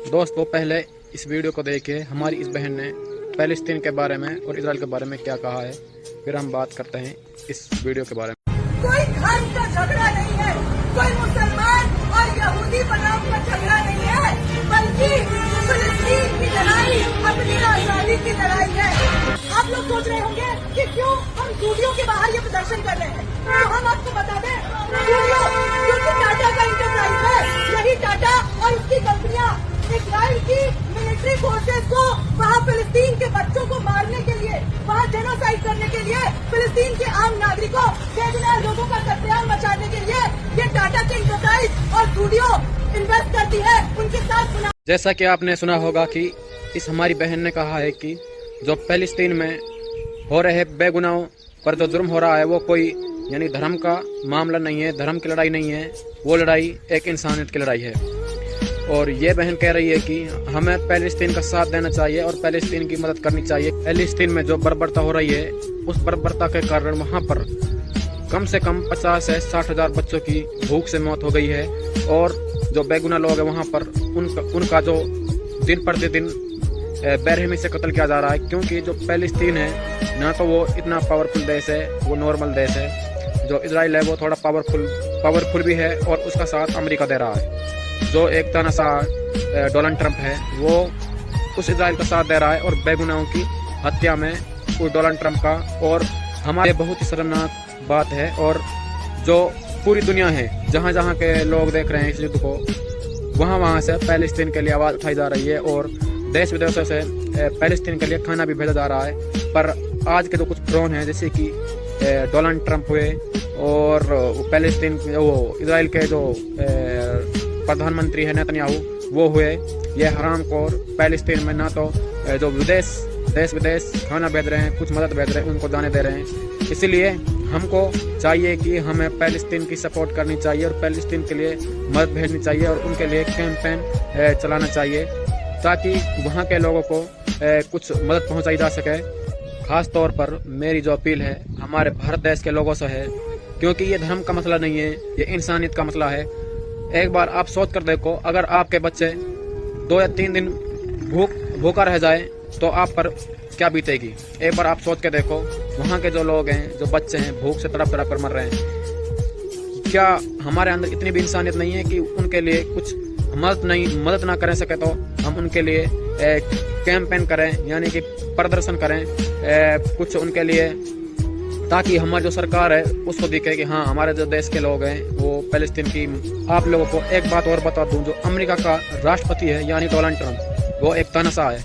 दोस्तों, पहले इस वीडियो को देखिए। हमारी इस बहन ने पैलेस्टीन के बारे में और इजराइल के बारे में क्या कहा है, फिर हम बात करते हैं इस वीडियो के बारे में। कोई धर्म का झगड़ा नहीं है, कोई मुसलमान और यहूदी बनाम का झगड़ा नहीं है, बल्कि फिलिस्तीन की लड़ाई अपनी आजादी की लड़ाई है। आप लोग सोच रहे होंगे कि क्यों हम स्टूडियो के बाहर ये प्रदर्शन कर रहे हैं, तो हम आपको बता दें, स्टूडियो क्योंकि टाटा का इंटरप्राइज है। यही टाटा और उसकी कंपनियां इजराइल की मिलिट्री फोर्सेस को वहाँ फिलिस्तीन के बच्चों को मारने के लिए, वहाँ जेनोसाइड करने के लिए, फिलिस्तीन के आम नागरिकों, बेगुनाह लोगों का कत्लेआम मचाने के लिए ये टाटा के इंटरप्राइज और स्टूडियो इन्वेस्ट करती है उनके साथ। जैसा कि आपने सुना होगा कि इस हमारी बहन ने कहा है कि जो पैलेस्टीन में हो रहे बेगुनाहों पर जो जुर्म हो रहा है वो कोई यानी धर्म का मामला नहीं है, धर्म की लड़ाई नहीं है, वो लड़ाई एक इंसानियत की लड़ाई है। और ये बहन कह रही है कि हमें पैलेस्टीन का साथ देना चाहिए और पैलेस्टीन की मदद करनी चाहिए। पैलेस्टीन में जो बर्बरता हो रही है, उस बर्बरता के कारण वहाँ पर कम से कम 50 से 60 हजार बच्चों की भूख से मौत हो गई है। और जो बेगुनाह लोग हैं वहाँ पर उनका जो दिन प्रतिदिन बेरहमी से कत्ल किया जा रहा है, क्योंकि जो पैलेस्टीन है ना तो वो इतना पावरफुल देश है, वो नॉर्मल देश है। जो इजराइल है वो थोड़ा पावरफुल भी है और उसका साथ अमेरिका दे रहा है। जो एक तानाशाह डोनाल्ड ट्रंप है वो उस इजराइल का साथ दे रहा है और बेगुनाहों की हत्या में उस डोनाल्ड ट्रंप का। और हमारे बहुत ही शर्मनाक बात है। और जो पूरी दुनिया है, जहाँ जहाँ के लोग देख रहे हैं इस युद्ध को, वहाँ से पैलेस्टीन के लिए आवाज़ उठाई जा रही है और देश विदेशों से पैलेस्टीन के लिए खाना भी भेजा जा रहा है। पर आज के जो कुछ ड्रोन हैं, जैसे कि डोनाल्ड ट्रंप हुए और पैलेस्टीन वो इजराइल के जो प्रधानमंत्री है नेतन्याहू वो हुए, ये हरामखोर पैलेस्टीन में ना तो जो देश विदेश खाना भेज रहे हैं, कुछ मदद भेज रहे हैं, उनको जाने दे रहे हैं। इसीलिए हमको चाहिए कि हमें पैलेस्टीन की सपोर्ट करनी चाहिए और पैलेस्टीन के लिए मदद भेजनी चाहिए और उनके लिए कैंपेन चलाना चाहिए, ताकि वहाँ के लोगों को कुछ मदद पहुँचाई जा सके। खास तौर पर मेरी जो अपील है हमारे भारत देश के लोगों से है, क्योंकि ये धर्म का मसला नहीं है, ये इंसानियत का मसला है। एक बार आप सोच कर देखो, अगर आपके बच्चे 2 या 3 दिन भूखा रह जाए तो आप पर क्या बीतेगी। एक बार आप सोच के देखो, वहाँ के जो लोग हैं, जो बच्चे हैं, भूख से तड़प कर मर रहे हैं। क्या हमारे अंदर इतनी भी इंसानियत नहीं है कि उनके लिए कुछ मदद ना कर सके तो हम उनके लिए कैंपेन करें, यानी कि प्रदर्शन करें कुछ उनके लिए, ताकि हमारी जो सरकार है उसको दिखे कि हाँ, हमारे जो देश के लोग हैं वो पैलेस्टीन की। आप लोगों को एक बात और बता दूं, जो अमेरिका का राष्ट्रपति है यानी डोनाल्ड ट्रंप, वो एक तानाशाह है,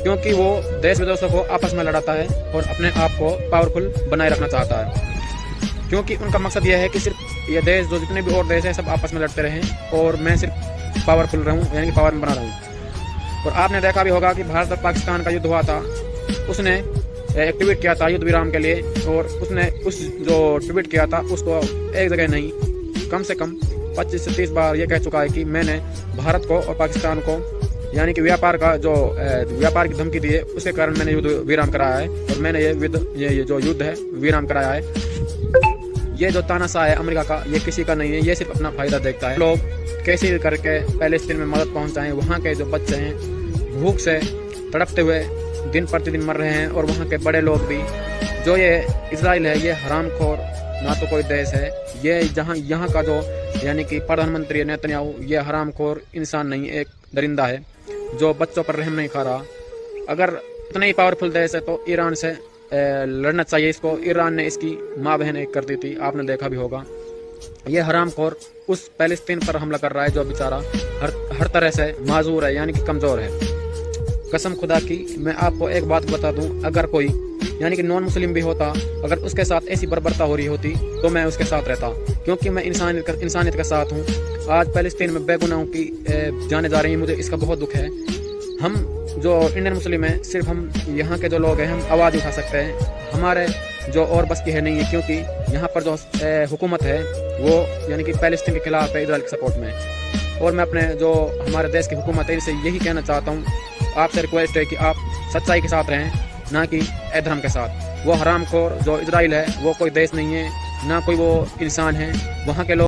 क्योंकि वो देश विदेशों को आपस में लड़ाता है और अपने आप को पावरफुल बनाए रखना चाहता है। क्योंकि उनका मकसद यह है कि सिर्फ ये देश, जो जितने भी और देश हैं, सब आपस में लड़ते रहें और मैं सिर्फ पावरफुल रहूँ, यानी कि पावर में बना रहूँ। और आपने देखा भी होगा कि भारत और पाकिस्तान का युद्ध हुआ था, उसने एक ट्वीट किया था युद्ध विराम के लिए, और उसने उस जो ट्वीट किया था उसको एक जगह नहीं, कम से कम 25 से 30 बार ये कह चुका है कि मैंने भारत को और पाकिस्तान को, यानी कि व्यापार की धमकी दी है, उसके कारण मैंने युद्ध विराम कराया है और मैंने ये जो युद्ध है विराम कराया है। ये जो तानाशाह है अमेरिका का, ये किसी का नहीं है, ये सिर्फ अपना फायदा देखता है। लोग कैसे भी करके पैलेस्टीन में मदद पहुंचाएं। वहाँ के जो बच्चे हैं भूख से तड़पते हुए दिन प्रतिदिन मर रहे हैं, और वहाँ के बड़े लोग भी। जो ये इजराइल है, ये हरामखोर ना तो कोई देश है, ये यहाँ का जो यानी कि प्रधानमंत्री नेतन्याहू, ये हरामखोर इंसान नहीं, एक दरिंदा है जो बच्चों पर रहम नहीं खा रहा। अगर इतना ही पावरफुल देश है तो ईरान से लड़ना चाहिए इसको। ईरान ने इसकी माँ बहन एक कर दी थी, आपने देखा भी होगा। ये हरामखोर उस पैलेस्टीन पर हमला कर रहा है जो बेचारा हर तरह से माजूर है, यानी कि कमजोर है। कसम खुदा की मैं आपको एक बात बता दूं, अगर कोई यानी कि नॉन मुस्लिम भी होता, अगर उसके साथ ऐसी बर्बरता हो रही होती तो मैं उसके साथ रहता, क्योंकि मैं इंसानियत के साथ हूँ। आज पैलेस्टीन में बेगुनाहों की जाने जा रही है, मुझे इसका बहुत दुख है। हम जो इंडियन मुस्लिम हैं, सिर्फ हम यहाँ के जो लोग हैं, हम आवाज़ उठा सकते हैं, हमारे जो और बस की है नहीं है, क्योंकि यहाँ पर जो हुकूमत है वो यानी कि पैलेस्टीन के खिलाफ है, इजराइल के सपोर्ट में। और मैं अपने जो हमारे देश की हुकूमत है इनसे यही कहना चाहता हूँ, आपसे रिक्वेस्ट है कि आप सच्चाई के साथ रहें, ना कि अधर्म के साथ। वो हरामखोर जो इजराइल है वो कोई देश नहीं है, ना कोई वो इंसान है। वहाँ के लोग